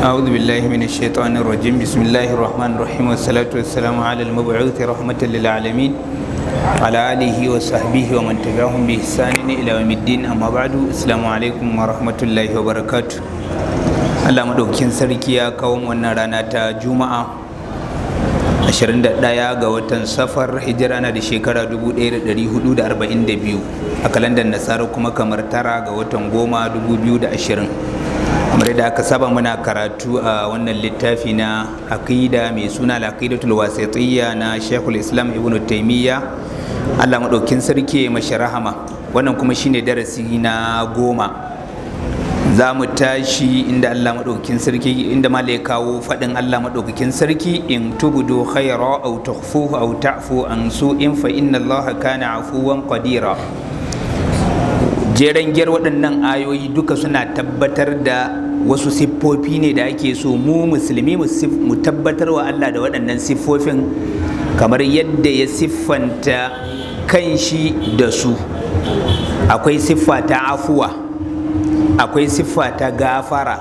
أعوذ بالله من الشيطان الرجيم بسم الله الرحمن الرحيم والصلاة والسلام على المبعوث رحمة للعالمين على آله وصحبه ومن تبعهم بإحسان إلى يوم الدين أما بعد السلام عليكم ورحمة الله وبركاته. Allah madaukakin sarki ya kawo wannan rana ta Juma'a 21 ga watan Safar, hijira na da shekara 1442 a kalandar Nasara, kuma kamar 9 ga watan 10 2020. kamar da aka saba muna karatu a wannan littafi na aqida mai suna al-aqidatul wasitiyyah na Sheikhul Islam Ibn Taymiyyah, Allah madaukakin sarki ya mashi rahama. Wannan kuma shine darasi na 10. za mu tashi inda Allah madaukakin sarki, inda malai kawo fadin Allah madaukakin sarki, in tubudu khayra aw tukhfuhu aw ta'fu an su'in fa inna Allaha kana afuwan qadira. Jeren gyar waɗannan ayoyi duka suna tabbatar da wasu siffofi ne da ake so mu musulmi mu tabbatar wa Allah da waɗannan siffofin kamar yadda ya siffanta kanshi da su. Akwai siffa ta afuwa, akwai siffa ta gafara,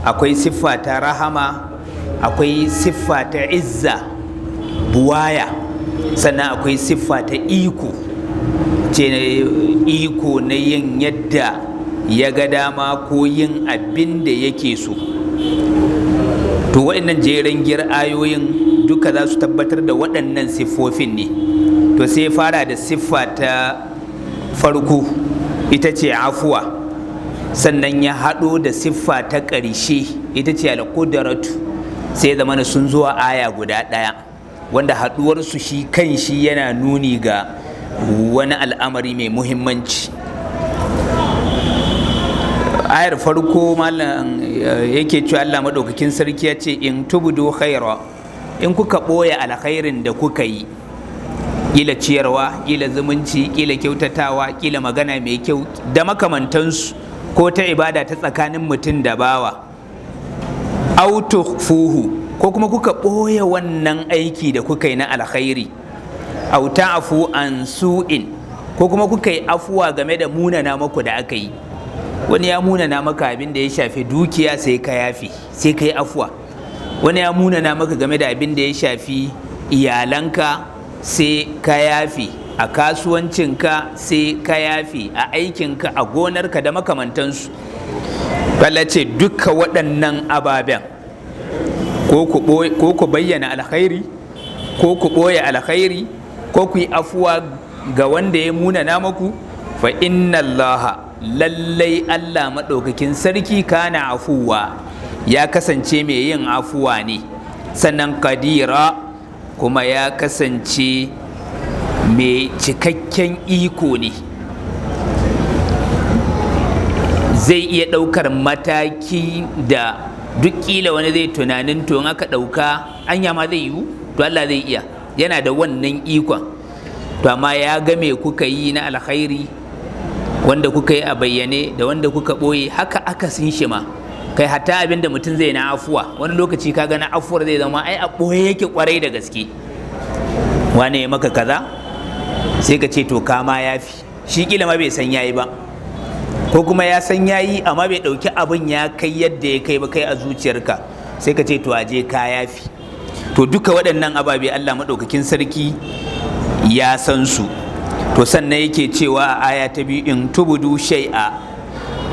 akwai siffa ta rahama, akwai siffa ta izza buwaya, sannan akwai siffa ta iko, ce iko na yin yadda ya ga dama ko yin abin da yake so. To waɗannan jeren giyar ayoyin duka za su tabbatar da waɗannan siffofin ne. To sai fara da siffa ta farko, ita ce afuwa, sannan ya haɗo da siffa ta ƙarshe, ita ce al-qudratu, sai zama sun zuwa aya guda ɗaya, wanda haɗuwarsu shi kan shi yana nuni ga wani al'amari mai muhimmanci. Ayar farko malam yake cewa Allah madaukakin sarki ya ce, in tubudu khaira, in kuka ɓoye alkhairin da kuka yi, kila ciyarwa, kila zumunci, kila kyautatawa, kila magana mai kyau da makamantansu, ko ta ibada ta tsakanin mutum da bawa, aw tukhfuhu, ko kuma kuka ɓoye wannan aiki da kuka yi na alkhairi, aw ta'fu an su'in, ko kuma kuka yi afuwa game da munana maku da aka yi. Wani ya munana maka abin da ya shafi dukiya, sai ka yafi, sai ka yi afuwa. Wani ya munana maka game da abin da ya shafi iyalanka, sai ka yafi. A kasuwancinka sai ka yafi, a aikinka, a gonarka da makamantansu. Allah ce duka waɗannan ababen, ko ku bayyana alkhairi, ko ku ɓoye alkhairi, ko ku yi afuwa ga wanda ya munana maku, fa inna Allaha, lallai Allah maɗaukakin sarki, kana afuwa, ya kasance mai yin afuwa ne, sannan kadira, kuma ya kasance mai cikakken iko ne. Zai iya ɗaukar mataki da duk ƙila wani zai tunanin to in aka ɗauka anya ma zai yiwu, to Allah zai iya, yana da wannan ikon. To amma ya ga me kuka yi na alkhairi, wanda kuka yi a bayyane da wanda kuka ɓoye, haka aka sin shi ma. Kai hatta abin da mutum zai na afuwa, wani lokaci ka ga na afuwar zai zama ai a ɓoye yake kwarai da gaske. Wane ya maka kaza, sai ka ce to kama yafi, shi kila ma bai san yayi ba, ko kuma ya san yayi amma bai ɗauki abin ya kai yadda ya kai ba kai a zuciyarka, sai ka ce to aje ka yafi. To duka waɗannan ababe Allah maɗaukakin sarki ya san su. To sannan yake cewa a aya ta biyu, in tubudu shay'a,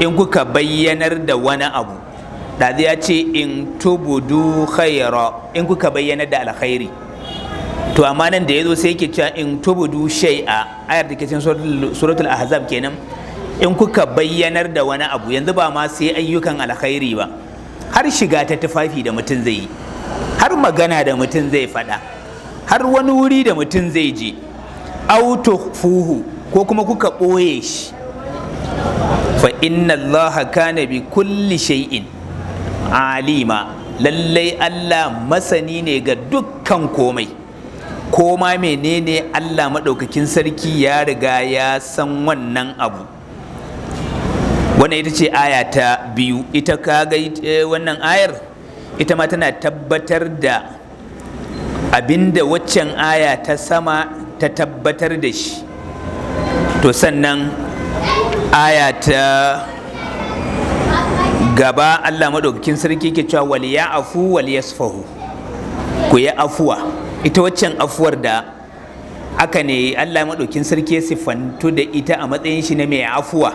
in kuka bayyanar da wani abu. Da ya ce in tubudu khayra, in kuka bayyanar da alkhairi. To amma nan da yazo sai yake cewa in tubudu shay'a, ayar da ke cikin suratul ahzab kenan, in kuka bayyanar da wani abu. Yanzu ba ma sai ayyukan alkhairi ba, har shiga ta tufafi da mutum zai yi, har magana da mutum zai faɗa, har wani wuri da mutum zai je. Aw tukhfuhu, ko kuma kuka ɓoye shi, fa inna Allaha kana bi kulli shay'in alima, lallai Allah masani ne ga dukkan komai. Koma menene Allah maɗaukakin sarki ya riga ya san wannan abu. Wannan ita ce aya ta biyu. Ita kaga wannan ayar ita ma tana tabbatar da abinda waccan aya ta sama ta tabbatar da shi. To sannan aya ta gaba Allah madaukakin sarki ke cewa wal ya'fu wal yasfahu, ku yi afuwa. Ita waccan afuwar da aka ne Allah madaukakin sarki ya siffantu da ita a matsayin shi na mai afuwa,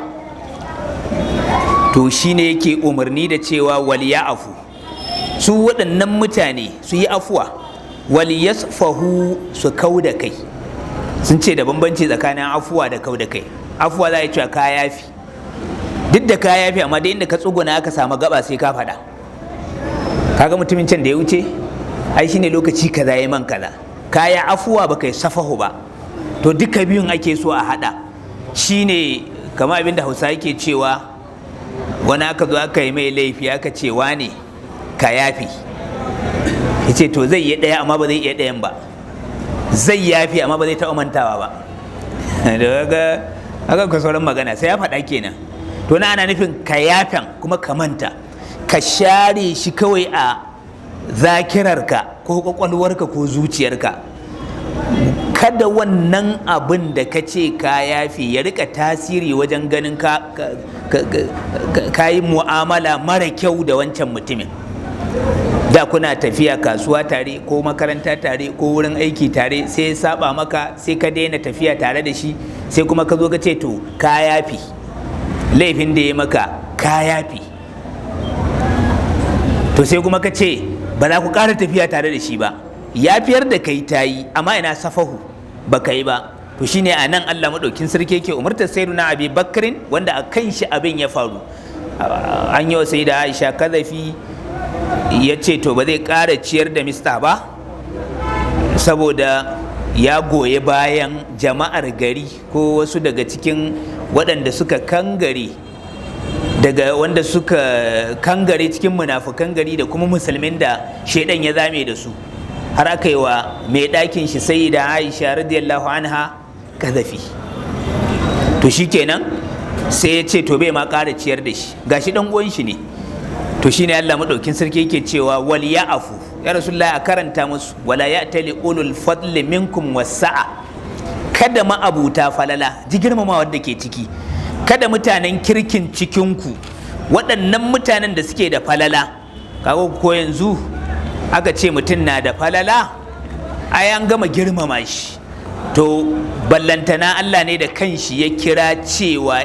to shine yake umarni da cewa wal ya'fu, su waɗannan mutane su yi afuwa, wal yasfahu su kau da kai. Sun ce da bambanci tsakanin afuwa da kau da kai. Afuwa za a yi cewa ka yafi, duk da ka yafi, amma da inda ka tsuguna aka samu gaba sai ka faɗa. Kaga mutumin can da ya wuce, ai shine lokaci kaza ya man kaza, ka yi afuwa ba kai safahu ba. To duka biyun ake so a haɗa. Shine kamar abin da Hausa yake cewa, wani aka zo aka yi mai laifi aka ce wane ka yafi, ya ce to zai yi ɗaya amma ba zai iya ɗayan ba, zai yafi amma ba zai taɓa mantawa ba. Da haka ka sauran magana sai ya faɗa kenan. To na ana nufin ka yafan kuma ka manta, ka share shi kawai a zakirarka ko kwakwalwarka ko zuciyarka. Kada wannan abin da ka ce ka yafi ya rika tasiri wajen ganin ka yi mu'amala mara kyau da wancan mutumin. Da kuna tafiya kasuwa tare ko makaranta tare ko wurin aiki tare, sai ya saba maka, sai ka daina tafiya tare da shi, sai kuma ka zo ka ce to ka yafi laifin da ya maka, ka yafi. To sai kuma ka ce ba za ku ƙara tafiya tare da shi ba. Yafiyar da kai ta yi, amma ina safahu ba ka yi ba. To shine a nan Allah maɗaukin sarki yake umartar sayyiduna Abi Bakrin, wanda a kan shi abin ya faru. An yi wa sayyida Aisha kazafi, ya ce to ba zai ƙara ciyar da mista ba saboda ya goyi bayan jama'ar gari ko wasu daga cikin waɗanda suka kangare, daga wanda suka kangare cikin munafukan gari da kuma musulmin da shaidan ya zame da su, har aka yi wa mai ɗakin shi sayyida Aisha radiyallahu anha kazafi. To shikenan sai ya ce to bai ma ƙara ciyar da shi, gashi ɗan uwan shi ne. To shine Allah madaukin sarki yake cewa wal ya'fu, ya rasulullahi a karanta musu, wala ya'tali ulul fadli minkum wasa'a, kada ma abuta falala, ji girmamawar da ke ciki, kada mutanen kirkin cikinku, waɗannan mutanen da suke da falala. Kaga ko yanzu aka ce mutum na da falala, ai an gama girmama shi. To ballantana Allah ne da kanshi ya kira cewa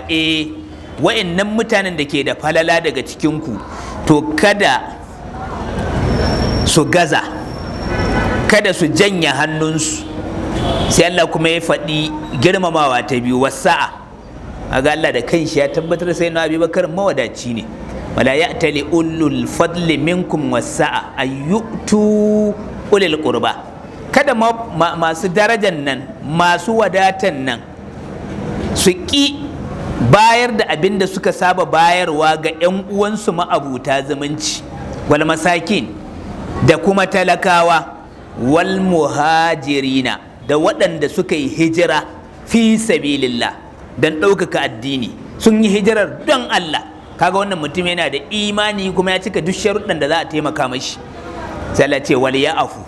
wa'annan mutanen da ke da falala daga cikinku, to kada su gaza, kada su janya hannunsu. Sai Allah kuma ya faɗi girmamawa ta biyu, wasa'a. Aga Allah da kanshi ya tabbatar sai na Abi Bakar mawadaci ne. Wala ya'tali ulul fadli minkum wasa'a ayyutu ulil qurba, kada masu darajan nan, masu wadatan nan su ƙi bayar da abin da suka saba bayarwa ga 'yan uwansu ma'abuta zumunci, wal masakin, da kuma talakawa, wal muhajirina, da waɗanda suka yi hijira fi sabilillah don ɗaukaka addini, sun yi hijirar don Allah. Kaga wannan mutum yana da imani kuma ya cika duk sharuɗan da za a taimaka mashi. Sai Allah ce wal ya'fu,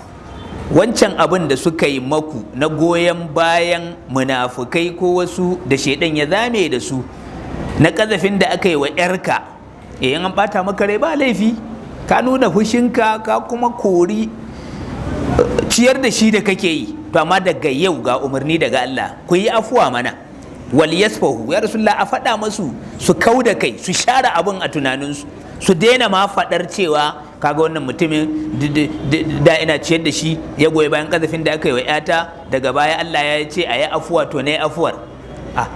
wancan abin da suka yi maku na goyon bayan munafukai ko wasu da shaidan ya zame da su, na kazafin da aka yi wa yarka, in an bata maka rai ba laifi, ka nuna fushinka, ka kuma kori ciyar da shi da kake yi. To amma daga yau ga umarni daga Allah, ku yi afuwa mana. Wal yasfahu, ya rasulullah, a faɗa masu su kau da kai, su share abin a tunaninsu, su daina ma faɗar cewa kaga wannan mutumin da ina ciyar da shi, ya goyi bayan kazafin da aka yi wa yata, daga baya Allah ya ce a yi afuwa, to na yi afuwar.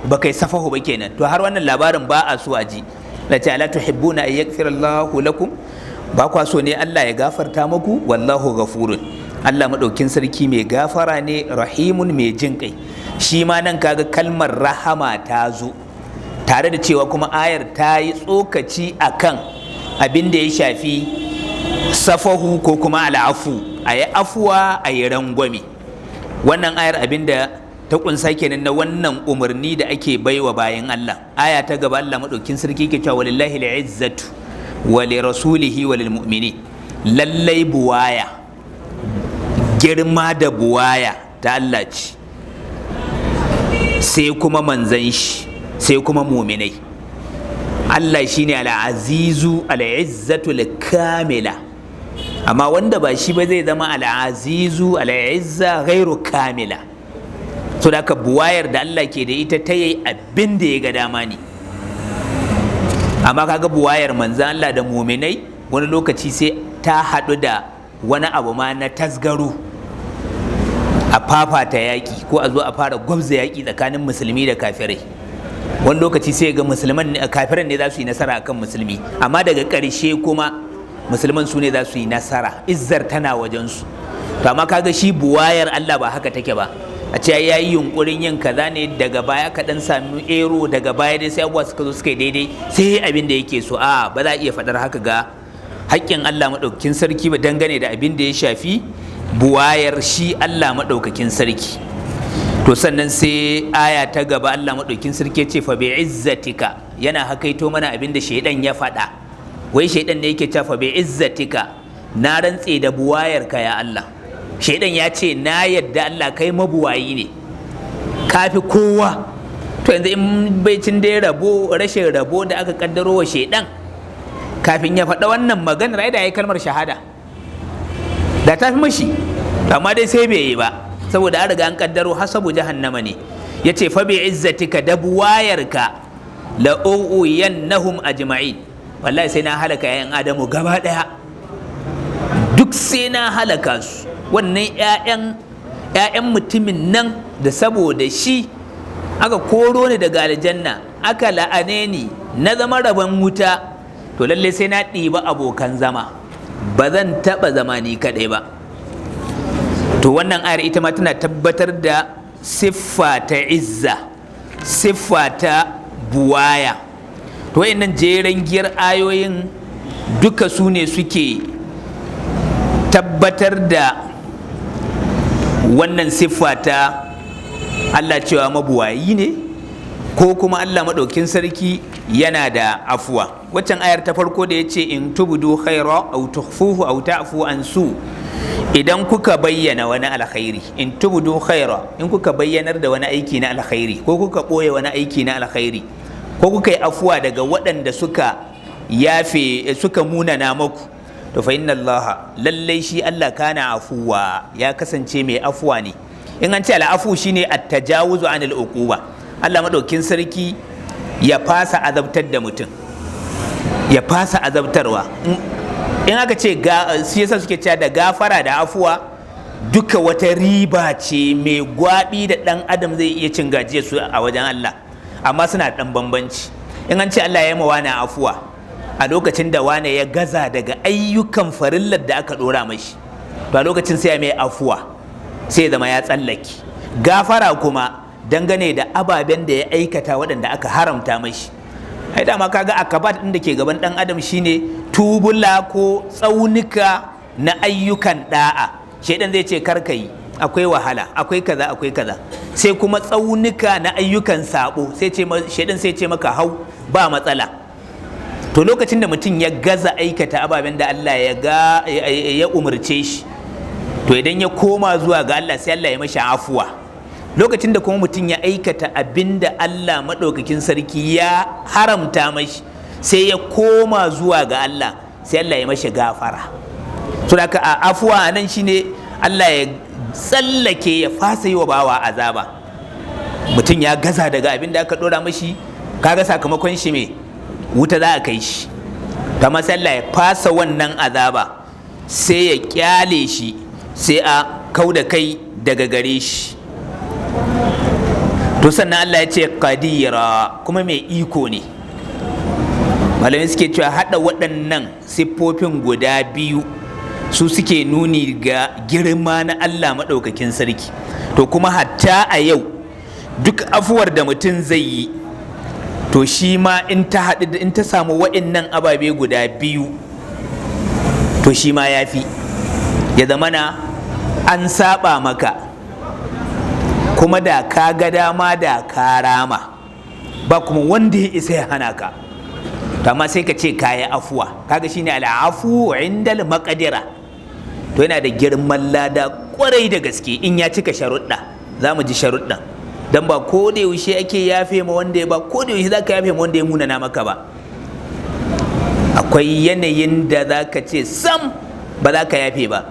Ba kai safahu ba kenan. To har wannan labarin ba a so a ji. La ta'ala tuhibbuna an yaghfira Allahu lakum, ba kwa so ne Allah ya gafarta muku, wallahu ghafurun, Allah madaukin sarki mai gafara ne, rahimun mai jin kai. Shi ma nan kaga kalmar rahama ta zo tare da cewa kuma ayar ta yi tsokaci akan abin da ya shafi safahu ko kuma al'afu, a yi afuwa, a yi rangwame. Wannan ayar abin da ta kunsa kenan na wannan umarni da ake baiwa bayan Allah. Aya ta gaba Allah madaukin sarki ke cewa walillahi al'izzatu wa li rasulihi wa lil mu'minin, lallai buwaya, girma da buwaya ta Allah ce, sai kuma manzan shi, sai kuma muminai. Allah shine al-azizu al-izzatu al-kamila, amma wanda ba shi ba zai zama al-azizu al-izza ghairu kamila. So da ka buwayar da Allah ke da ita ta yi abin da ya ga dama ne. Amma kaga buwayar manzan Allah da muminai wani lokaci sai ta haɗu da wani abu ma na tasgaro, a fafata yaƙi ko a zo a fara gwabza yaƙi tsakanin musulmi da kafirai. Wani lokaci sai ga musulman kafiran ne za su yi nasara akan musulmi, amma daga ƙarshe kuma musulman su ne za su yi nasara, izzar tana wajensu. To amma kaga shi buwayar Allah ba haka take ba, a ce ya yi yunkurin yin kaza ne daga baya ka dan sami ero, daga baya dai sai abubuwa suka zo suka yi daidai sai abin da yake so. A ba za a iya faɗar haka ga haƙƙin Allah maɗaukakin sarki ba dangane da abin da ya shafi buwayar shi Allah maɗaukakin sarki. To sannan sai aya ta gaba Allah maɗaukakin sarki ya ce fa bi izzatika, yana hakaito mana abin da shaidan ya faɗa. Wai shaidan ne yake cewa fa bi izzatika, na rantse da buwayarka ya Allah. Shaidan ya ce na yadda Allah kai mabuwayi ne, kafi kowa. To yanzu in bai cin dai rabo, rashin rabo da aka kaddaro wa shaidan, kafin ya faɗa wannan maganar ai da ya kalmar shahada da ta fi mashi, amma dai sai bai yi ba saboda an riga an kaddaro hasabu jahannama ne. Ya ce fa bi izzatika, da buwayarka la u'yannahum ajma'in, wallahi sai na halaka yayan adamu gaba daya, duk sai na halaka su. Wannan 'ya'yan mutumin nan da saboda shi aka koro ni daga aljanna, aka la'ane ni na zama rabon wuta, to lalle sai na ɗiba abokan zama, ba zan taɓa zama ni kaɗai ba. To wannan ayar ita ma tana tabbatar da siffa ta izza, siffa ta buwaya. To wayannan jeren giyar ayoyin duka su ne suke tabbatar da wannan siffa ta Allah cewa mabuwayi ne, ko kuma Allah maɗaukin sarki yana da afuwa. Waccan ayar ta farko da ya ce in tubudu khaira aw tukhfuhu aw ta'fu an su, idan kuka bayyana wani alkhairi, in tubudu khaira, in kuka bayyanar da wani aiki na alkhairi, ko kuka ɓoye wani aiki na alkhairi, ko kuka yi afuwa daga waɗanda suka yafe suka munana maku, to fa inna Allah, lallai shi Allah kana afuwa, ya kasance mai afuwa ne. In an ce al'afu shine at-tajawuzu anil uquba, Allah madaukin sarki ya fasa azabtar da mutum, ya fasa azabtarwa. In aka ce shi yasa suke cewa da gafara da afuwa duka wata riba ce mai gwabi da dan adam zai iya cin gajiya su a wajen Allah, amma suna dan bambanci. In an ce Allah ya yi ma wani afuwa a lokacin da wane ya gaza daga ayyukan farillar da aka dora mashi, to a lokacin sai ya mai afuwa, sai zama ya tsallake. Gafara kuma dangane da ababen da ya aikata waɗanda aka haramta mashi. Ai dama kaga akabat ɗin da ke gaban ɗan adam shine tubula ko tsaunuka na ayyukan da'a. Shaidan zai ce karkai, akwai wahala, akwai kaza, akwai kaza. Sai kuma tsaunuka na ayyukan sabo, shaidan sai ce maka hau, ba matsala. To lokacin da mutum ya gaza aikata ababen da Allah ya umarce shi, to idan ya koma zuwa ga Allah sai Allah ya mashi afuwa. Lokacin da kuma mutum ya aikata abin da Allah maɗaukakin sarki ya haramta mashi, sai ya koma zuwa ga Allah sai Allah ya mashi gafara. To da afuwa a nan shine Allah ya tsallake, ya fasa yi wa bawa azaba. Mutum ya gaza daga abin da aka ɗora mashi, kaga sakamakon shi me? Wuta za a kai shi. Ta masalla ya fasa wannan azaba, sai ya kyale shi, sai a kau da kai daga gare shi. To sannan Allah ya ce qadira, kuma mai iko ne. Malamai suke cewa haɗa waɗannan siffofin guda biyu su suke nuni ga girma na Allah maɗaukakin sarki. To kuma hatta a yau duk afuwar da mutum zai yi, to shi ma in ta samu waɗannan ababe guda biyu, to shi ma ya fi, ya zamana an saba maka, kuma da ka ga dama da ka rama, ba kuma wanda ya isa ya hana ka. Amma sai ka ce kayi afuwa, kaga shine al'afu indal maqdira. To yana da girman lada kwarai da gaske in ya cika sharuɗa. Za mu ji sharuɗan, dan ba ko da yaushe ake yafe ma wanda ya ba, ko da yaushe za ka yafe ma wanda ya munana maka ba. akwai yanayin da za ka ce sam ba za ka yafe ba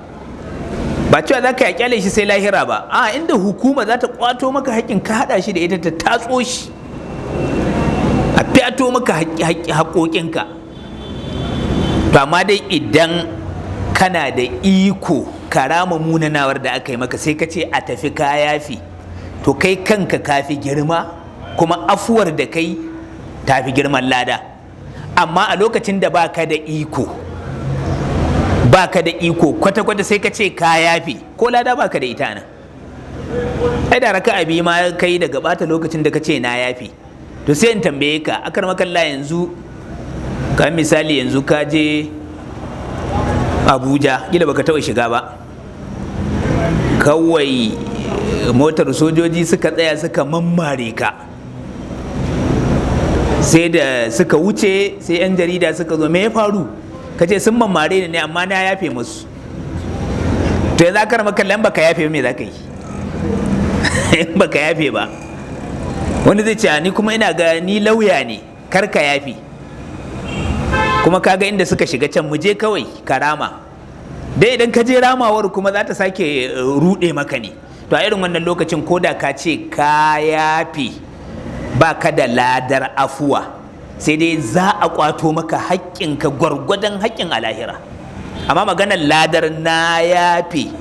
cewa za ka kyale shi sai lahira ba, a inda hukuma za ta kwato maka haƙƙin ka haɗa shi da ita ta tatso shi a fyato maka haƙoƙinka. To amma dai idan kana da iko karama munanawar da aka yi maka sai ka ce a tafi ka yafi, to kai kanka kafi girma kuma afuwar da kai tafi girman lada. Amma a lokacin da baka da iko kwata-kwata sai ka ce ka yafi, ko lada baka da ita nan. Ai da raka'a biyu ma kai daga bata lokacin da ka ce na yafi. To sai in tambaye ka, akar makalla yanzu ka misali yanzu ka je Abuja, gida baka taɓa shiga ba, kawai motar sojoji suka tsaya suka mammare ka, sai da suka wuce sai 'yan jarida suka zo, me ya faru? Ka ce sun mammare ne amma na yafe musu. To yanzu akar makalla baka yafe me za ka yi? In baka yafe ba, wani zai ce ni kuma ina ga ni lauya ne, kar ka yafe. Kuma kaga inda suka shiga can, mu je kawai karama. Dai idan ka je ramawar kuma za ta sake rude maka ne. To a irin wannan lokacin ko da ka ce ka yafe ba ka da ladar afuwa, sai dai za a kwato maka haƙƙinka gwargwadon haƙƙin a lahira. Amma maganar ladar na yafe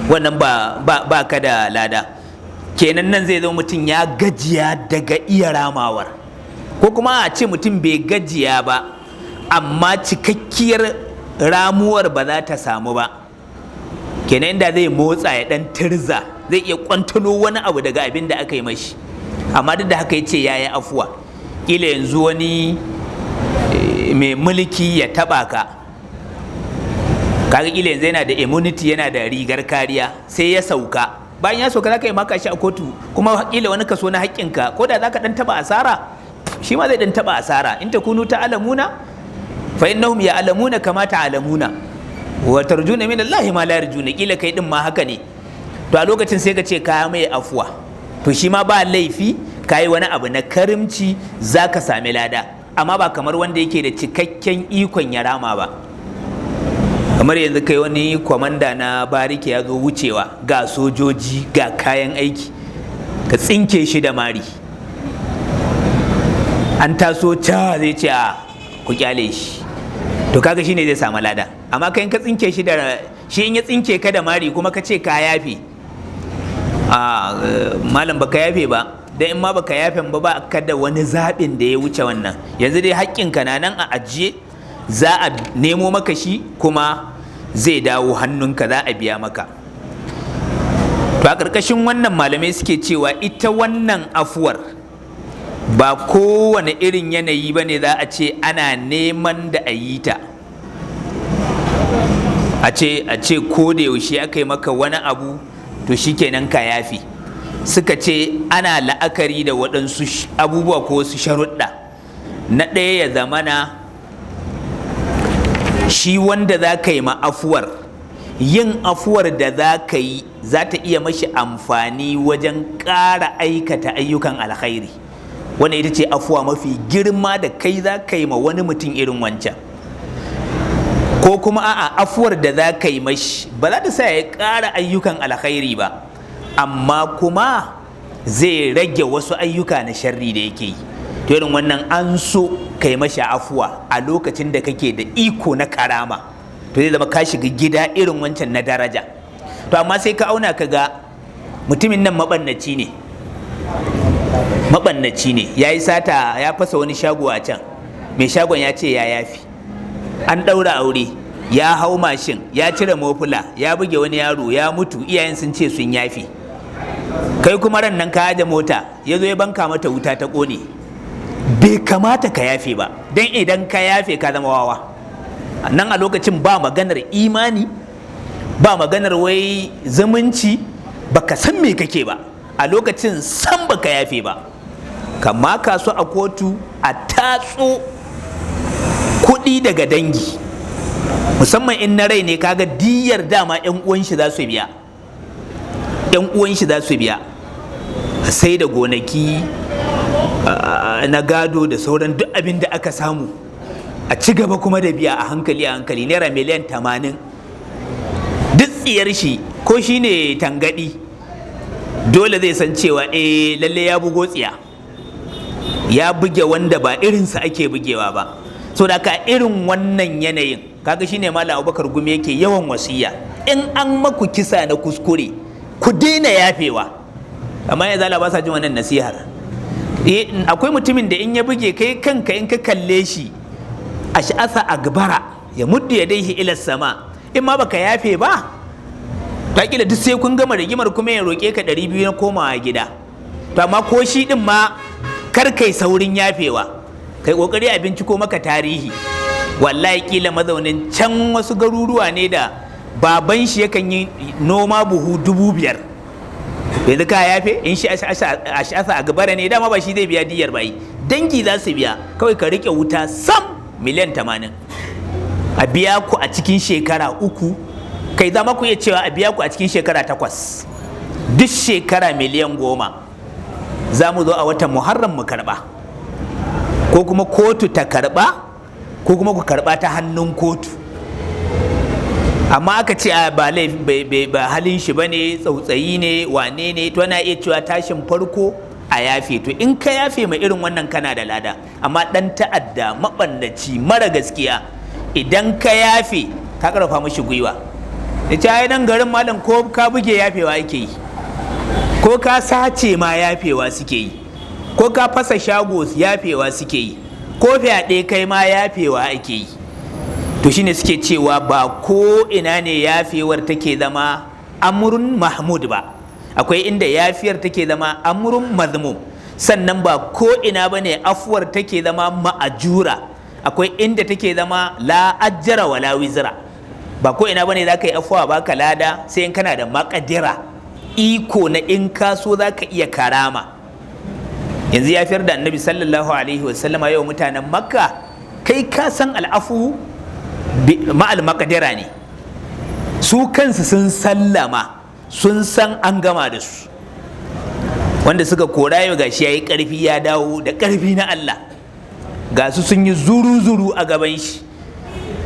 wannan ba ka da lada. Kenan nan zai zo mutum ya gajiya daga iya ramawar, ko kuma a ce mutum bai gajiya ba amma cikakkiyar ramuwar ba za ta samu ba. Kenan inda zai motsa ya dan tirza zai iya kwantalo wani abu daga abin da aka yi mashi, amma duk da haka ya ce ya yi afuwa. Kila yanzu wani mai mulki ya taba ka, kaga kila yanzu yana da immunity, yana da rigar kariya, sai ya sauka. Bayan ya sauka za ka yi maka shi a kotu, kuma kila wani kaso na haƙƙinka ko da za ka dan taba asara, shi ma zai dan taba asara. In takunu ta'lamuna fa innahum ya'lamuna kama ta'lamuna wa tarjuna min Allah ma la yarjuna. Kila kai din ma haka ne. To a lokacin sai ka ce ka mai afuwa, to shi ma ba laifi, ka yi wani abu na karimci, za ka sami lada, amma ba kamar wanda yake da cikakken ikon ya rama ba. Kamar yanzu kai wani kwamanda na bariki ya zo wucewa, ga sojoji ga kayan aiki, ka tsinke shi da mari, an taso ca zai ce a ku kyale shi, to kaga shine zai samu lada. Amma kai ka tsinke shi da shi, in ya tsinke ka da mari kuma ka ce ka yafe, malam baka yafe ba, dan in ma baka yafe ba ka da wani zaɓin da ya wuce wannan. Yanzu dai haƙƙinka na nan a ajiye, za a nemo maka shi kuma zai dawo hannunka, za a biya maka. To a ƙarƙashin wannan malamai suke cewa ita wannan afuwar ba kowane irin yanayi ba ne za a ce ana neman da a yi ta. A ce ko da yaushe aka yi maka wani abu to shikenan ka yafi. Suka ce ana la'akari da waɗansu abubuwa ko wasu sharuɗa. Na ɗaya ya zamana shi wanda za ka yi ma afuwar, yin afuwar da za ka yi za ta iya mashi amfani wajen ƙara aikata ayyukan alkhairi. Wannan ita ce afuwa mafi girma da kai za ka yi ma wani mutum irin wancan. Ko kuma a'a, afuwar da za ka yi mashi ba za ta sa ya ƙara ayyukan alkhairi ba, amma kuma zai rage wasu ayyuka na sharri da yake yi. To irin wannan an so ka yi mashi afuwa a lokacin da kake da iko na karama, to zai zama ka shiga gida irin wancan na daraja. To amma sai ka auna ka ga mutumin nan maɓannaci ne, ya yi sata, ya fasa wani shago a can, mai shagon ya ce ya yafi, an ɗaura aure, ya hau mashin, ya cire mofula, ya buge wani yaro, ya mutu, iyayen sun ce sun yafi. Kai kuma ran nan ka haja mota, ya zo ya banka mata wuta ta ƙone. Bai kamata ka yafe ba, don idan ka yafe ka zama wawa. Nan a lokacin ba maganar imani, ba maganar wai zumunci, baka san me kake ba. A lokacin san baka yafe ba, kama ka so a kotu a tatso kuɗi daga dangi, musamman in na rai ne, kaga diyar dama 'yan uwan shi za su biya, 'yan uwan shi za su biya, sai da gonaki na gado da sauran duk abin da aka samu a ci gaba kuma da biya a hankali naira miliyan 80. duk tsiyar shi ko shi ne tangadi dole zai san cewa lalle ya bugo tsiya, ya buge wanda ba irinsa ake bugewa ba. So da ka irin wannan yanayin kaga shine Malam Abubakar Gumi yake yawan wasiya, in an maku kisa na kuskure ku daina yafewa. Amma ya zala ba sa jin wannan nasihar. Akwai mutumin da in ya buge kai kanka in ka kalle shi ash'asa agbara ya muddu yadayhi ila sama, in ma baka yafe ba takila duk sai kun gama rigimar kuma ya roke ka 200 na komawa gida. To amma ko shi din ma kar kai saurin yafewa, kai kokari a binciko maka tarihi. Wallahi kila mazaunin can wasu garuruwa ne da baban shi yakan yi noma buhu 5,000, yanzu ka yafe in shi ash'asa agbara ne, dama ba shi zai biya diyar bai, dangi za su biya. Kawai ka rike wuta sam miliyan 80 a biya ku a cikin shekara 3, kai za ku iya cewa a biya ku a cikin shekara 8, duk shekara miliyan 10. Za mu zo a watan Muharram mu karba, ko kuma kotu ta karba, ko kuma ku karba ta hannun kotu. Amma aka ce ba halin shi bane, tsautsayi ne, wane ne, to na iya cewa tashin farko a yafe. To in ka yafe mai irin wannan kana da lada. Amma dan ta'adda, mabandaci, mara gaskiya, idan ka yafe ka karfa mishi gwiwa. Ya ce ai nan garin malam ko ka buge yafewa yake yi, ko ka sace ma yafewa suke yi, ko ka fasa shago yafewa suke yi, ko fyaɗe kai ma yafewa ake yi. To shine suke cewa ba ko ina ne yafewar take zama amrun mahmud ba, akwai inda yafiyar take zama amrun mazmum. Sannan ba ko ina bane afuwar take zama ma'ajura, akwai inda take zama la ajjara wala wizra. Ba ko ina bane zaka yi afuwa baka lada, sai in kana da makadira, iko na in ka so zaka iya karama. Yanzu yafiyar da Annabi sallallahu alaihi wasallama yau mutanen Makka, kai ka san al'afu ma'al makadira ne, su kansu sun sallama, sun san an gama da su. Wanda suka kora yau gashi yayi karfi, ya dawo da karfi na Allah, ga su sun yi zuru-zuru a gaban shi,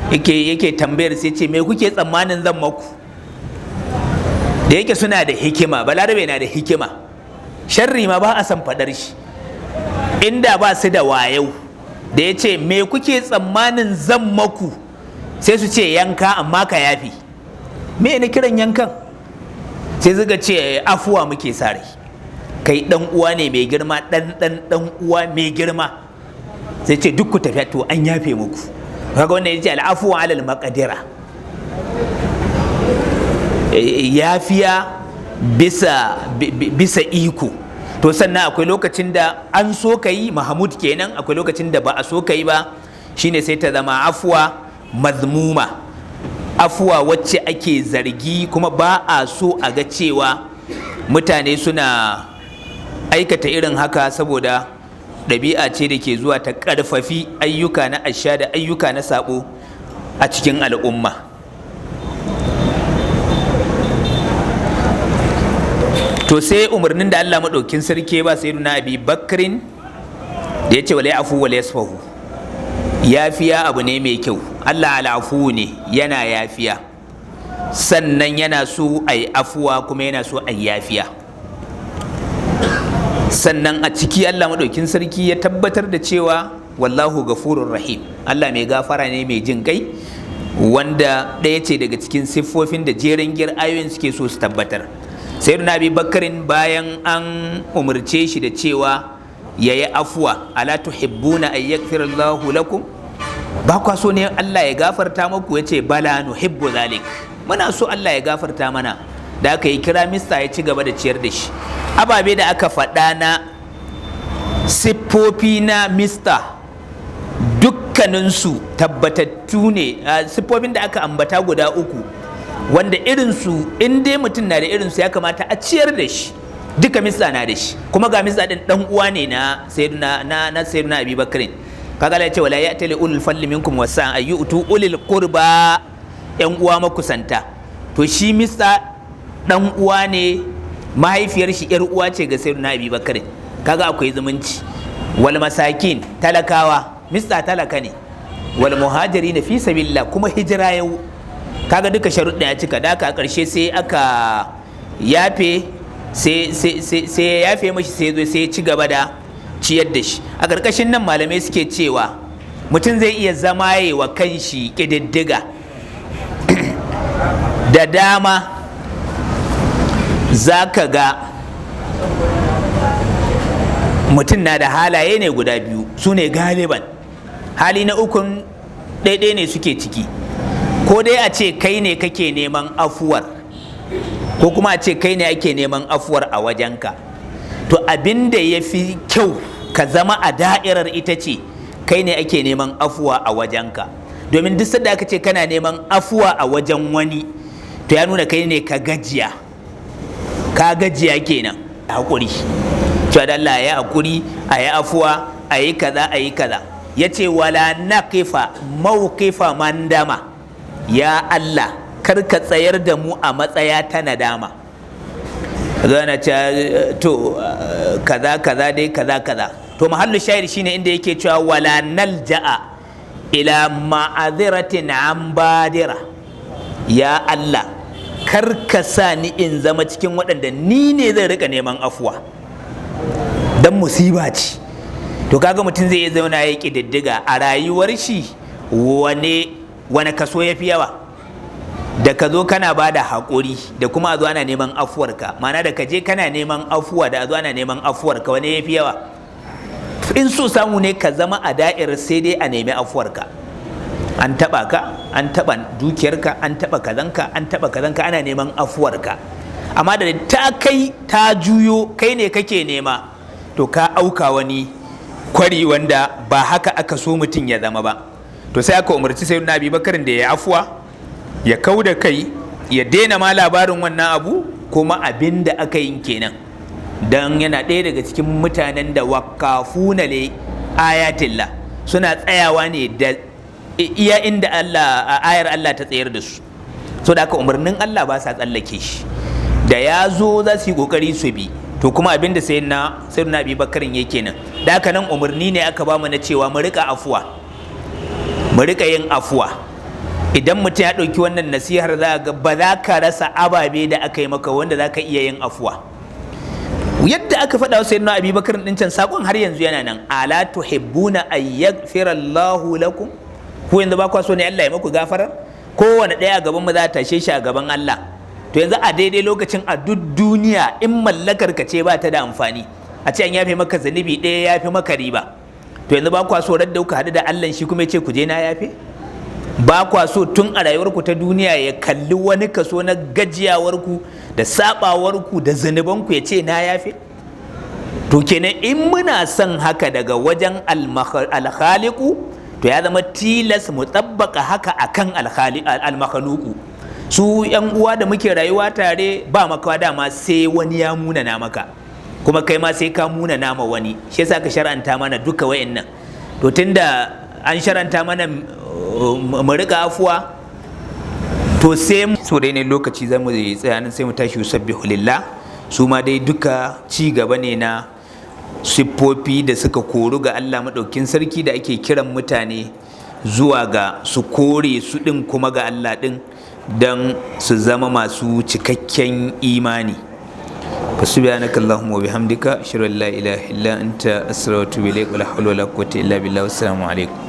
yake tambayar sai ce me kuke tsammanin zan maku? Da yake suna da hikima, balarabe na da hikima, sharri ma ba a san fadar shi. Inda ba su da wayau, da ya ce me kuke tsammanin zan maku, sai su ce yanka amma ka yafi. Me na kiran yankan? Sai suka ce afuwa muke sare, kai dan uwa ne mai girma, dan uwa mai girma. Sai ce duk ku tafi, to an yafe muku. Kaga wannan yace al'afu alal maqdira, yafiya bisa iko. To sannan akwai lokacin da an so ka yi mahmud kenan, akwai lokacin da ba a so ka yi ba, shine sai ta zama afuwa mazmuma, afuwa wacce ake zargi kuma ba a so a ga cewa mutane suna aikata irin haka, saboda ɗabi'a ce da ke zuwa ta ƙarfafi ayyuka na asha da ayyuka na sabo a cikin al'umma. To sai umarnin da Allah maɗaukin sarki ba sai na Abi Bakrin da ya ce wala afu wala yasfahu, yafiya abu ne mai kyau. Allah al'afu ne, yana yafiya, sannan yana so a yi afuwa kuma yana so a yi yafiya. Sannan a ciki Allah maɗaukin sarki ya tabbatar da cewa wallahu gafurur rahim, Allah mai gafara ne mai jin kai, wanda ɗaya ce daga cikin siffofin da jerin gir ayoyin suke so su tabbatar. Sayyidina Abi Bakarin bayan an umarce shi da cewa ya yi afuwa, ala tuhibbuna an yaghfira Allahu lakum, ba kwa so ne Allah ya gafarta muku? Ya ce bala nuhibbu zalik, muna so Allah ya gafarta mana. Da aka yi kira mista ya ci gaba da ciyar da shi. Ababe da aka faɗa na siffofi na mista dukkaninsu tabbatattu ne. Siffofin da aka ambata guda 3, wanda irinsu in dai mutum na da irinsu ya kamata a ciyar da shi, duka mista na da shi. Kuma ga mista ɗin ɗan uwa ne na sayyiduna Abi Bakrin. Kaga ya ce wala ya'tali ulul fadli minkum wasa ayyutu ulil qurba, yan uwa makusanta. To shi mista dan uwa ne, mahaifiyar shi yar uwa ce ga sayyidina Abi Bakr. Kaga akwai zumunci. Wal masakin, talakawa, mista talaka ne, wal muhajirin fi sabilillah kuma hijira yau kaga duka sharuɗa ya cika da a ƙarshe sai aka yafe sai ya yafe mashi sai ya ci gaba da ciyar da shi. A ƙarƙashin nan malamai suke cewa mutum zai iya zama yi wa kanshi ƙididdiga da dama. Za ka ga mutum na da halaye ne guda biyu, su ne galiban. Hali na ukun ɗaiɗai ne suke ciki, ko dai a ce kai ne kake neman afuwar, ko kuma a ce kai ne ake neman afuwar a wajenka. To abin da ya fi kyau ka zama a da'irar ita ce kai ne ake neman afuwa a wajenka, domin duk sanda aka ce kana neman afuwa a wajen wani to ya nuna kai ne ka gajiya kenan. Haƙuri cewa da Allah ya haƙuri, a yi afuwa, a yi kaza, a yi kaza. Ya ce wala naqifa mawqifa mandama, ya Allah kar ka tsayar da mu a matsaya ta nadama. Zana ce to kaza dai kaza. To mahallu shahid shine inda yake cewa wala nalja'a ila ma'aziratin an badira, ya Allah kar ka sa ni in zama cikin waɗanda ni ne zai rika neman afuwa, dan musiba ce. To kaga mutum zai zauna ya ƙididdiga a rayuwar shi wane kaso ya fi yawa, da ka zo kana ba da haƙuri da kuma a zo ana neman afuwarka. Ma'ana da ka je kana neman afuwa da a zo ana neman afuwarka, wane ya fi yawa? In so samu ne ka zama a da'irar sai dai a nemi afuwarka. An taɓa ka, an taɓa dukiyarka, an taɓa kazanka, ana neman afuwarka. Amma da ta kai ta juyo kai ne kake nema, to ka auka wani kwari wanda ba haka aka so mutum ya zama ba. To sai aka umarci sayyidina Abi Bakarin da ya afuwa, ya kau da kai, ya daina ma labarin wannan abu, kuma abin da aka yin kenan. Dan yana ɗaya daga cikin mutanen da waqafuna li ayatillah, suna tsayawa ne da iya inda ayar Allah ta tsayar da su. So da aka umarnin Allah ba sa tsallake shi, da ya zo za su yi kokari su bi. To kuma abin da sayyidina Abi Bakarin yake nan. Da haka nan umarni ne aka ba mu na cewa mu rika yin afuwa. Idan mutum ya ɗauki wannan nasihar za ga ba za ka rasa ababe da aka yi maka wanda za ka iya yin afuwa. Yadda aka faɗa wa sayyidina Abi Bakar ɗin can, sakon har yanzu yana nan. Ala tuhibbuna an yaghfira Allahu lakum, ku yanzu ba kwa so ne Allah ya maku gafarar? Kowane ɗaya a gaban mu za a tashe shi a gaban Allah. To yanzu a daidai lokacin a duk duniya in mallakar ka ce ba ta da amfani, a ce an yafe maka zunubi ɗaya ya fi maka riba. To yanzu ba kwa so radda kuka haɗu da Allah shi kuma ya ce ku je na yafe? Ba kwa so tun a rayuwarku ta duniya ya kalli wani kaso na gajiyawarku da sabawarku da zunubanku ya ce na yafe? To kenan in muna son haka daga wajen alkhaliku, to ya zama tilas mu tabbaka haka akan almakhluku. Su yan uwa da muke rayuwa tare ba makawa dama sai wani ya munana maka, kuma kai ma sai ka munana ma wani. Shi yasa ka shar'anta mana duka wayannan. To tunda an shar'anta mana mu riga afuwa, to sai so dai ne lokaci zamu tsaya nan sai mu tashi yusabbihu lillah. Su ma dai duka ci gaba ne na siffofi da suka koru ga Allah madaukin sarki da ake kiran mutane zuwa ga su kore su din kuma ga Allah din, dan su zama masu cikakken imani. Subhanakallahumma wa bihamdika ashhadu an la ilaha illa anta astaghfiruka wa atubu ilaik wa la hawla wa la quwwata illa billah. Wassalamu alaikum.